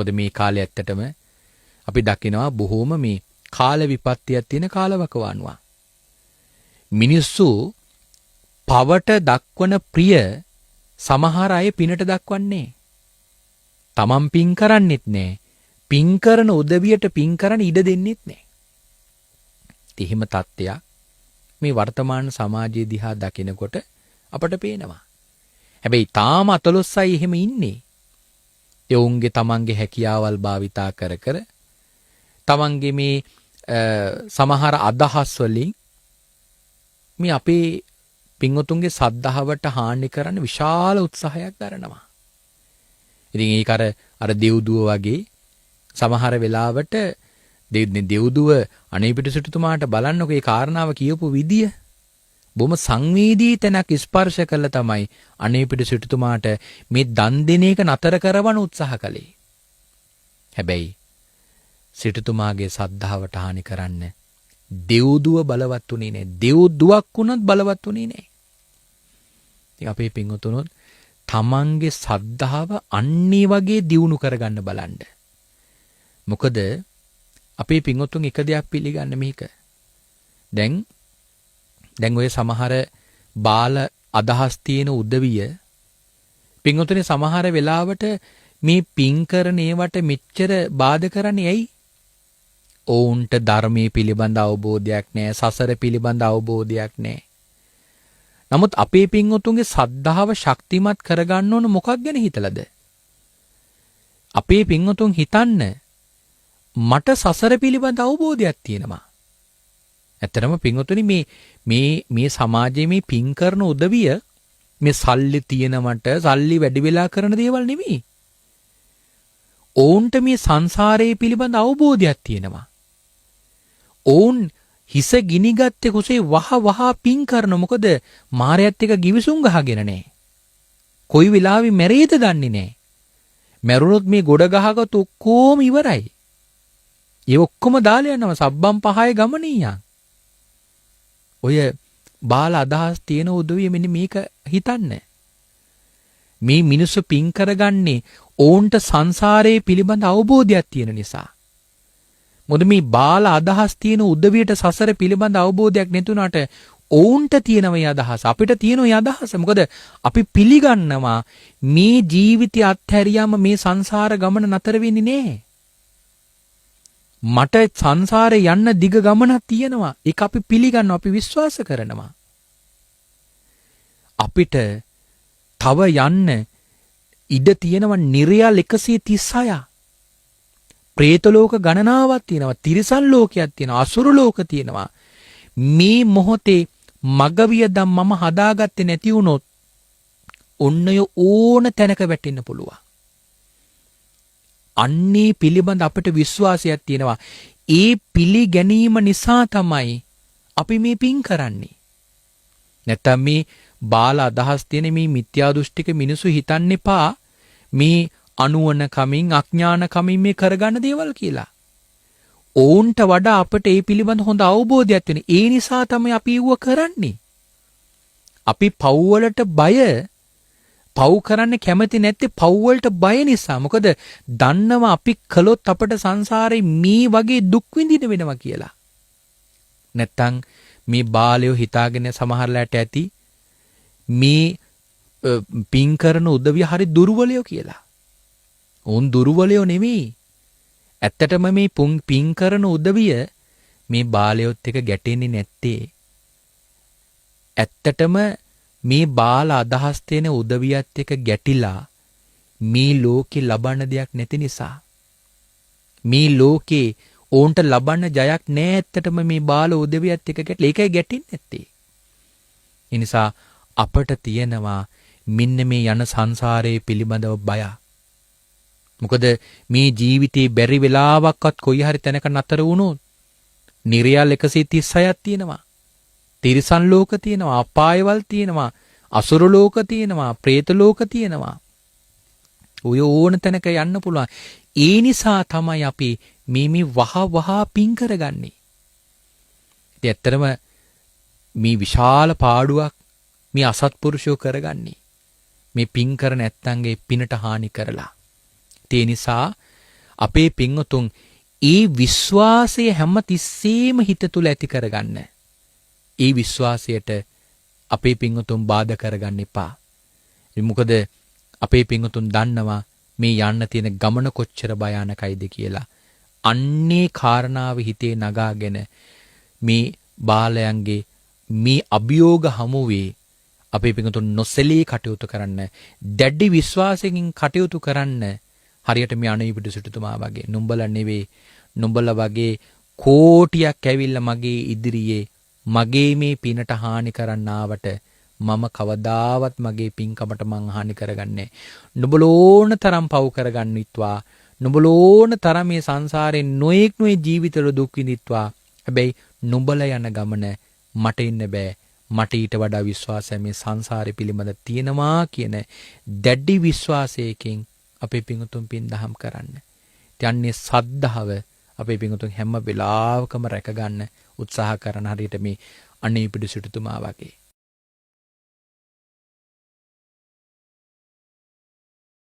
මොකද මේ කාලේ ඇත්තටම අපි දකිනවා බොහෝම මේ කාල විපත්තියක් තියෙන කාලවකවානුවා. මිනිස්සු පවට දක්වන ප්‍රිය සමහර අය පිනට දක්වන්නේ. තමන් පින් කරන්නෙත් නෑ. පින් කරන උදවියට පින් කරන්න ඉඩ දෙන්නෙත් නෑ. එහෙම තත්ත්වයක් මේ වර්තමාන සමාජයේ දිහා දකිනකොට අපට පේනවා. හැබැයි තාම අතලොස්සයි එහෙම ඉන්නේ. යෝන්ගේ තමන්ගේ හැකියාවල් භාවිතා කර කර තමන්ගේ මේ සමහර අදහස් වලින් මේ අපේ පින්වතුන්ගේ සද්ධාවට හානි කරන්න විශාල උත්සාහයක් දරනවා. ඉතින් ඒක අර දෙව්දුව වගේ සමහර වෙලාවට දෙව්දුව අනේපිට සිටුතුමාට බලන්නකෝ ඒ කාරණාව කියපු විදිය. බොහොම සංවේදී තැනක් ස්පර්ශ කළා තමයි අනේපිට සිටුතුමාට මේ දන් දෙන එක නතර කරවන්න උත්සාහ කළේ. හැබැයි සිටුතුමාගේ සද්ධාවට හානි කරන්න දෙව්දුව බලවත් උනේ නැහැ. දෙව්දුවක් වුණත් බලවත් උනේ නැහැ. ඉතින් අපේ පින්වතුනොත් තමන්ගේ සද්ධාව අන්නේ වගේ දියුණු කරගන්න බලන්න. මොකද අපේ පින්වතුන් එක දෙයක් පිළිගන්න මේක. දැන් ඔය සමහර බාල අදහස් තියෙන උදවිය පින්වතුනේ සමහර වෙලාවට මේ පින් කරන ඒවට මෙච්චර බාධා කරන්නේ ඇයි? ඔවුන්ට ධර්මයේ පිළිබඳ අවබෝධයක් නැහැ, සසර පිළිබඳ අවබෝධයක් නැහැ. නමුත් අපේ පින්වතුන්ගේ සද්ධාව ශක්තිමත් කරගන්න ඕන මොකක් ගැන හිතලාද? අපේ පින්වතුන් හිතන්න මට සසර පිළිබඳ අවබෝධයක් තියෙනවා. ඇත්තටම පින්වතුනි මේ සමාජයේ මේ පින් කරන උදවිය මේ සල්ලි තියෙනවට සල්ලි වැඩි වෙලා කරන දේවල් නෙමෙයි. ඔවුන්ට මේ සංසාරයේ පිළිබඳ අවබෝධයක් තියෙනවා. ඔවුන් හිස ගිනිගත්තේ කුසේ වහ පින් කරන මොකද මාරයත් එක givisum ගහගෙන නැහැ. කොයි වෙලාවෙ මැරෙයිද දන්නේ නැහැ. මැරුණොත් මේ ගොඩ ගහගත් ඔක්කොම ඉවරයි. ඒ ඔක්කොම දාලා යනවා සබ්බම් පහේ ගමනියා. ඔය බාල අදහස් තියෙන උදවිය මෙන්න මේක හිතන්න. මේ මිනිස්සු පින් කරගන්නේ ඔවුන්ට සංසාරයේ පිළිබඳ අවබෝධයක් තියෙන නිසා. මොකද මේ බාල අදහස් තියෙන උදවියට සසර පිළිබඳ අවබෝධයක් නැතුණාට ඔවුන්ට තියෙන මේ අදහස අපිට තියෙන මේ අදහස. මොකද අපි පිළිගන්නවා මේ ජීවිතය අත්හැරියාම මේ සංසාර ගමන නතර වෙන්නේ නැහැ. මට සංසාරේ යන්න දිග ගමනක් තියෙනවා. ඒක අපි පිළිගන්නවා, අපි විශ්වාස කරනවා. අපිට තව යන්න ඉඩ තියෙනවා නිර්යාල 136. പ്രേත ලෝක ගණනාවක් තියෙනවා, තිරිසන් ලෝකයක් තියෙනවා, අසුර ලෝක තියෙනවා. මේ මොහොතේ මගවියදම් මම හදාගත්තේ නැති වුණොත් ඔන්නය ඕන තැනක වැටෙන්න පුළුවන්. අන්නේ පිළිබඳ අපට විශ්වාසයක් තියෙනවා. ඒ පිළිගැනීම නිසා තමයි අපි මේ පින් කරන්නේ. නැත්තම් මේ බාල අදහස් තියෙන මේ මිත්‍යා දෘෂ්ටික මිනිසු හිතන්න එපා මේ අනුවන කමින් අඥාන කමින් මේ කරගන්න දේවල් කියලා. ඕන්ට වඩා අපට ඒ පිළිබඳ හොඳ අවබෝධයක් තියෙන. ඒ නිසා තමයි අපි ඌව කරන්නේ. අපි පව් වලට බය, පව් කරන්න කැමති නැත්තේ පව් වලට බය නිසා. මොකද දන්නවා අපි කළොත් අපට සංසාරේ මේ වගේ දුක් විඳින්න වෙනවා කියලා. නැත්තම් මේ බාලයෝ හිතාගෙන සමහරලාට ඇති මේ පින් කරන උදවිය හරි දුර්වලයෝ කියලා. උන් දුර්වලයෝ නෙමෙයි. ඇත්තටම මේ පින් කරන උදවිය මේ බාලයොත් එක ගැටෙන්නේ නැත්තේ. ඇත්තටම මේ බාල අදහස් තියෙන උදවියත් එක ගැටිලා මේ ලෝකේ ලබන්න දෙයක් නැති නිසා. මේ ලෝකේ ඕන්ට ලබන්න ජයක් නැහැ. ඇත්තටම මේ බාල උදවියත් එක ගැටලා ඒකයි ගැටෙන්නේ නැත්තේ. ඒ නිසා අපට තියෙනවා මෙන්න මේ යන සංසාරයේ පිළිබඳව බය. මොකද මේ ජීවිතේ බැරි වෙලාවක්වත් කොයි හරි තැනක නතර වුණොත් නිර්යාල 136ක් තියෙනවා. තිරිසන් ලෝක තියෙනවා, අපායවල් තියෙනවා, අසුර ලෝක තියෙනවා, പ്രേත ලෝක තියෙනවා. ඔය ඕන තැනක යන්න පුළුවන්. ඒ නිසා තමයි අපි මේ වහ පින් කරගන්නේ. ඉතින් ඇත්තටම මේ විශාල පාඩුවක් මේ අසත්පුරුෂයෝ කරගන්නේ. මේ පින් කර නැත්තන්ගේ පිනට හානි කරලා. ඒ නිසා අපේ පින්වතුන් ඒ විශ්වාසය හැම තිස්සෙම හිත තුළ ඇති කරගන්න. ඒ විශ්වාසයට අපේ පින්වතුන් බාධා කරගන්න එපා. මොකද අපේ පින්වතුන් දන්නවා මේ යන්න තියෙන ගමන කොච්චර භයානකයිද කියලා. අන්නේ කාරණාව හිතේ නගාගෙන මේ බාලයන්ගේ මේ අභියෝග හමුවේ අපේ පින්වතුන් නොසැලී කටයුතු කරන්න, දැඩි විශ්වාසයෙන් කටයුතු කරන්න. හරියට මේ අනුයිපිට සිටුතුමා වගේ නුඹලා නෙවෙයි, නුඹලා වගේ කෝටියක් ඇවිල්ලා මගේ ඉදිරියේ මගේ මේ පිනට හානි කරන්න ආවට මම කවදාවත් මගේ පින්කමට මං හානි කරගන්නේ. නුඹලෝන තරම් පව් කරගන්නිත්වා, නුඹලෝන තරම් මේ සංසාරේ නොඑක් ජීවිතවල දුක් විඳිත්වා. හැබැයි නුඹලා යන ගමන මට ඉන්න බෑ. මට ඊට වඩා විශ්වාසය මේ සංසාරේ පිළිබඳ තියෙනවා කියන දැඩි විශ්වාසයකින් අපේ පිංගුතුන් පින් දහම් කරන්න. යන්නේ සද්ධාව අපේ පිංගුතුන් හැම වෙලාවකම රැක ගන්න උත්සාහ කරන හරියට මේ අනීපිඩු සිටුතුමා වගේ.